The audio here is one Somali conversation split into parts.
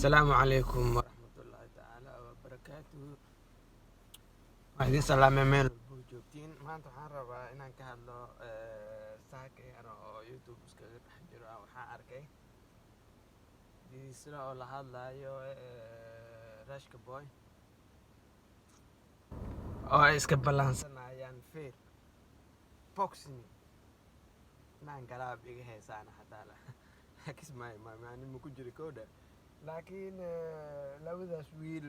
السلام عليكم ورحمة الله تعالى وبركاته. waxaan idin salaamay meel walbo joogtiin. maanta waxaan rabaa inaan ka hadlo saaka yar oo youtube iskaga dhex jiro. waxaan arkay diisla oo la hadlayo rashka boy oo ay iska ballaansanayaan feer boxing maan galaab iga heesaana xataa kismaayo maamaanimo ku jira kowdha. laakiin labadaas wiil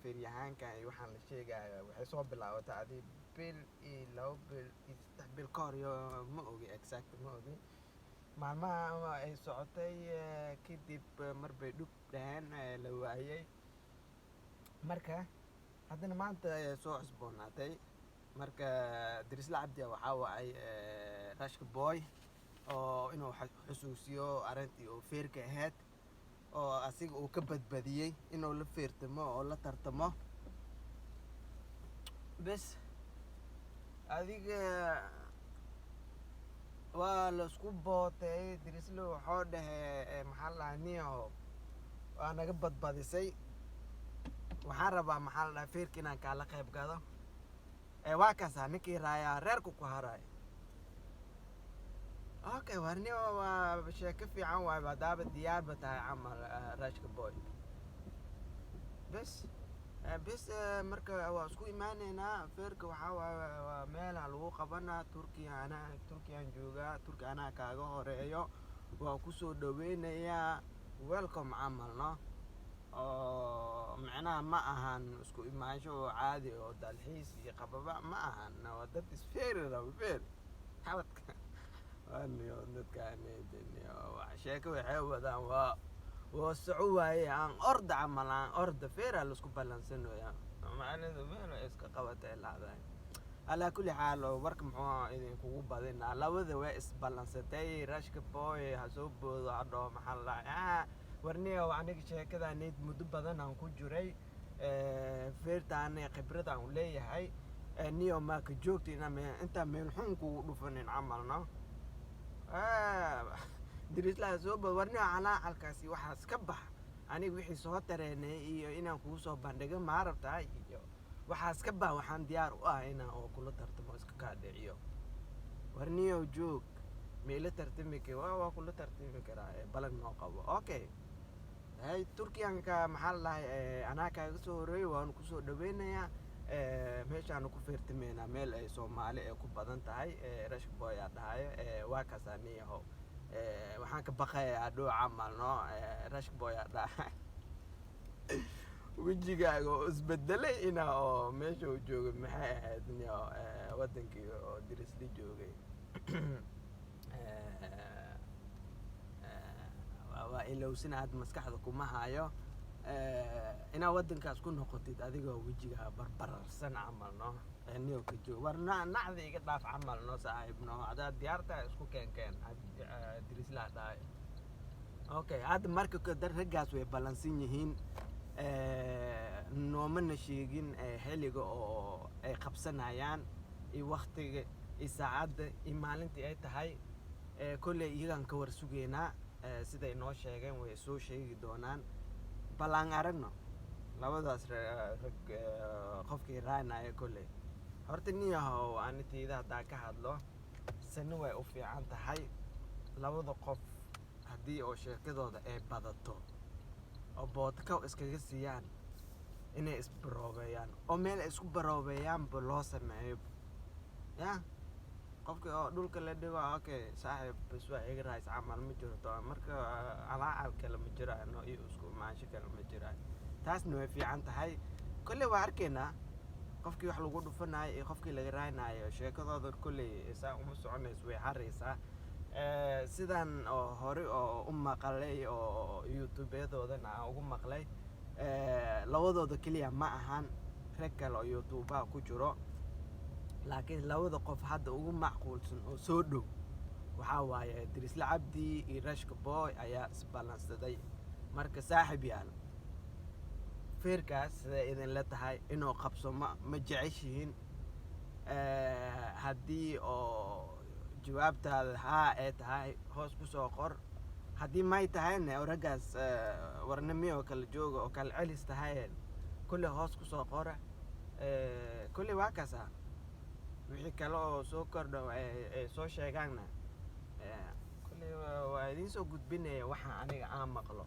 feeryahaanka iyo waxaan la sheegaya waxay soo bilaabatay adi bil iyo 2 bil iyo 3 bil ka hor iyo ma ogi exact ma ogi maalmaha ay socotay. kadib marbay dhub dhaheen la waayay, marka haddana maanta soo cusboonaatay. marka dirisla cabdi waxaa wacay rashka boy oo inuu xusuusiyo arrintii oo feerka ahayd oo asiga uu ka badbadiyey inuu la feertamo oo la tartamo. bes adiga waa la isku bootay. dirisla wuxuu dhahay maxaa la dhahaa niyaho waa naga badbadisay, waxaan rabaa maxaa la dhahaa feerka inaan kaala qayb gado. waa kaasaa ninkii raayaa reerku ku haray. okay warniyo waa sheeko fiican waay maadaama diyaarba tahay camal rashka boy. bes marka waa isku imaaneynaa. feerka waxaa waaye waa meelaha lagu qabanaa turkiyaan joogaa. turki anaa kaaga horeeyo, waa kusoo dhaweynayaa welcome camal no. oo micnaha ma ahan isku imaansho oo caadi oo dalxiis iyo qababa ma ahan. waa dad isfeeri rabo feer xabadka waaniyo dadkaanedeniyo sheeko waxay wadaan waa soco waaye aan orda camal aan orda feera laisku ballansanayaa macnaheedu meel ay iska qabatay laadahay. alaa kulli xaal warka muxuu idinkugu badinaa labada way isballansatay. rashka boy ha soo boodo hadho maxaa la dhahaa warniyo aniga sheekadaaneyd muddo badan aan ku jiray. feertaana khibrad aan leeyahay. niyo maaka joogta intaa meel xun kugu dhufanin camal no. dirisla soo boodo warniyo calaacalkaasi waxaas ka bax. aniga wixii soo tareenay iyo inaan kugu soo bandhigo maa rabtaa iyo waxaas ka bax. waxaan diyaar u ah inaan oo kula tartamo iska kaa dhiciyo. warniyo joog meela tartami waa kula tartami karaa balan noo qabo. okay turkiyanka maxaa la dhahay anaa kaaga soo horeeyo waanu kusoo dhaweynayaa. meeshaanu ku feertameynaa meel ay soomaali ay ku badan tahay. rashka boy aa dhahayo waa kaasaa niyahow waxaan ka baqayaa dhow camal no. rashka boy aa dhahay wejigaaga oo isbedelay inaa oo meesha uu joogay maxay ahayd niyo wadankii oo dirisla joogay. waa ilowsina aad maskaxda kuma hayo inaa wadankaas ku noqotid adigoo wejigaa barbararsan camal no. niyo ka joog war nacda iga dhaaf camal no saaxiib no. hadaa diyaartaa isku keenkeen dirisla dhahay. okay hadda marka raggaas way ballansan yihiin. noomana sheegin xilliga oo ay qabsanayaan iyo waktiga iyo saacadda iyo maalintii ay tahay. kolley iyagaan ka war sugeynaa. siday noo sheegeen way soo sheegi doonaan. ballaan aragno labadaas rag qofkii raanaya kolley. horta niyahow anitayda haddaa ka hadlo sani way u fiican tahay labada qof haddii oo sheekadooda ay badato oo boodkaw iskaga siiyaan inay isbaroobeeyaan oo meel ay isku baroobeeyaanba loo sameeyo ya. qofkii oo dhulka la dhigo okay saaxiib bas waa iga rahays camal ma jirto. marka calaacal kale ma jiraano iyo isku imaansho kale ma jiraan. taasna way fiican tahay. kolley waa arkaynaa qofkii wax lagu dhufanayo iyo qofkii laga raaynayo sheekadooda kolley saa uma soconayso way haraysaa. sidan oo hore oo u maqalay oo youtubeyadoodana aan ugu maqlay labadooda keliya ma ahan rag kale oo youtubeha ku jiro. laakiin labada qof hadda ugu macquulsan oo soo dhow waxaa waaye dirisla cabdi iyo rashka boy ayaa isballansaday. marka saaxiib yaal feerkaas siday idinla tahay inuu qabsamo ma jeceshihiin? haddii oo jawaabtaada haa ay tahay hoos kusoo qor. haddii may tahayna oo raggaas warnami oo kala jooga oo kala celis tahayeen kulle hoos ku soo qora kulle waa kaasa wixii kale oo soo kordho ay soo sheegaanna kulle waa idiin soo gudbinaya waxa aniga aan maqlo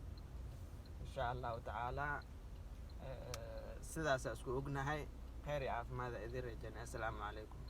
insha allahu tacaala sidaas isku ognahay khayr iyo caafimaad idin rajaynaa assalaamu calaykum